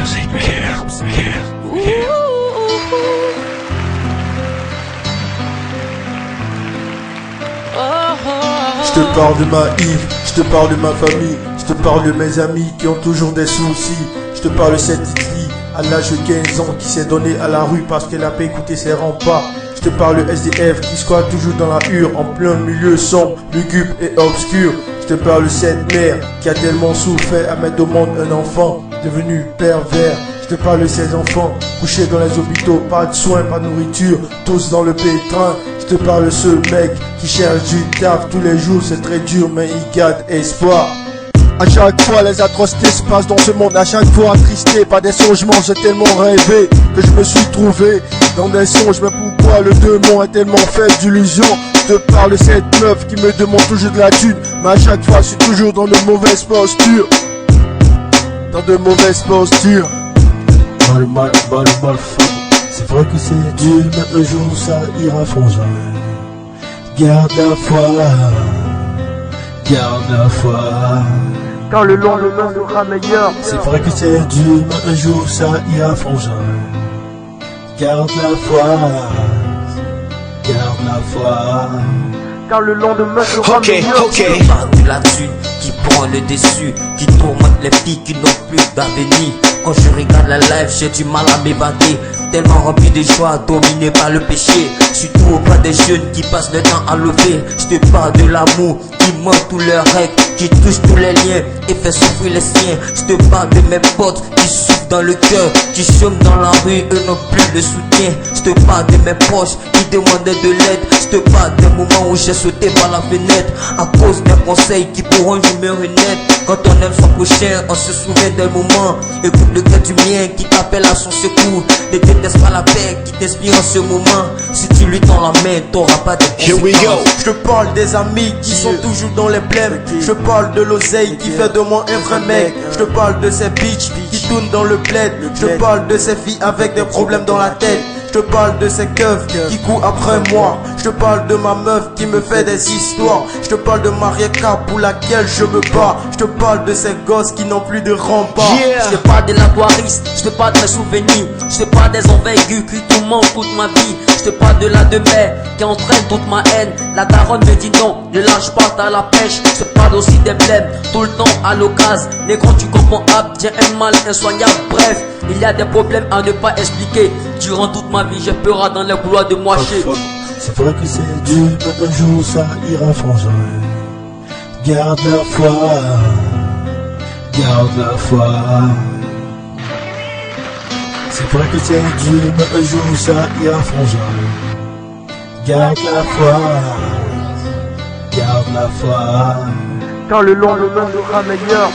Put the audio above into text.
Je te parle de ma Yves, je te parle de ma famille, je te parle de mes amis qui ont toujours des soucis. Je te parle de cette Italie à l'âge de 15 ans qui s'est donné à la rue parce qu'elle a pas écouté ses remparts. Je te parle de SDF qui squatte toujours dans la hure en plein milieu sombre, lugubre et obscur. Je te parle de cette mère qui a tellement souffert à mettre au monde un enfant devenu pervers. Je te parle de ces enfants couchés dans les hôpitaux, pas de soins, pas de nourriture, tous dans le pétrin. Je te parle de ce mec qui cherche du taf tous les jours, c'est très dur mais il garde espoir. À chaque fois les atrocités se passent dans ce monde, à chaque fois attristé par des songements, j'ai tellement rêvé que je me suis trouvé dans des songes. Mais pourquoi le démon est tellement fait d'illusions? Je te parle de cette meuf qui me demande toujours de la thune, mais à chaque fois je suis toujours dans de mauvaises postures. Dans de mauvaises postures. Mal, c'est vrai que c'est dur, mais un jour ça ira frangin. Garde la foi, garde la foi. Quand le lendemain sera meilleur. C'est vrai que c'est dur, mais un jour ça ira frangin. Garde la foi, garde la foi. Car le lendemain sera meilleur. Ok. De la thune qui prend le dessus, qui tourmente les filles qui n'ont plus d'avenir. Quand je regarde la life, j'ai du mal à m'évader. Tellement rempli de joie, dominé par le péché. Je suis tout auprès des jeunes qui passent le temps à lever. Je te parle de l'amour qui manque tous leurs règles, qui touche tous les liens et fait souffrir les siens. Je te parle de mes potes qui souffrent dans le cœur, qui chôment dans la rue, eux n'ont plus de soutien. Je te parle de mes proches qui demandaient de l'aide. Je te parle des moments où j'ai sauté par la fenêtre à cause des conseils qui pourront jamais renaître. Quand on aime son prochain, on se souvient d'un moment. Écoute le cœur du mien qui t'appelle à son secours. Ne déteste pas la paix qui t'inspire en ce moment. Si tu lui tends la main, t'auras pas de conséquences. Je te parle des amis qui sont toujours dans les blèmes. Je te parle de l'oseille qui fait de moi un vrai mec. Je te parle de ces bitches qui tournent dans le bled. Je te parle de ces filles avec des problèmes dans la tête. Je te parle de ces keufs qui courent après moi. Je te parle de ma meuf qui me fait des histoires. Je te parle de Marieka pour laquelle je me bats. Je te parle de ces gosses qui n'ont plus de remparts. Je te parle de la touriste, je te parle de mes souvenirs. Je te parle des envergures qui tourmentent toute ma vie. Je te parle de la demeure qui entraîne toute ma haine. La daronne me dit non, ne lâche pas, t'as la pêche. Je te parle aussi des blèmes, tout le temps à l'occasion. Les grands tu comprends, j'ai un mal insoignable. Bref, il y a des problèmes à ne pas expliquer. Durant toute ma vie, j'ai peur dans les couloirs de Moaché. C'est vrai que c'est dur, mais un jour ça ira frangin. Garde la foi, garde la foi. C'est vrai que c'est dur, mais un jour ça ira frangin. Garde la foi, garde la foi. Car le lendemain sera meilleur.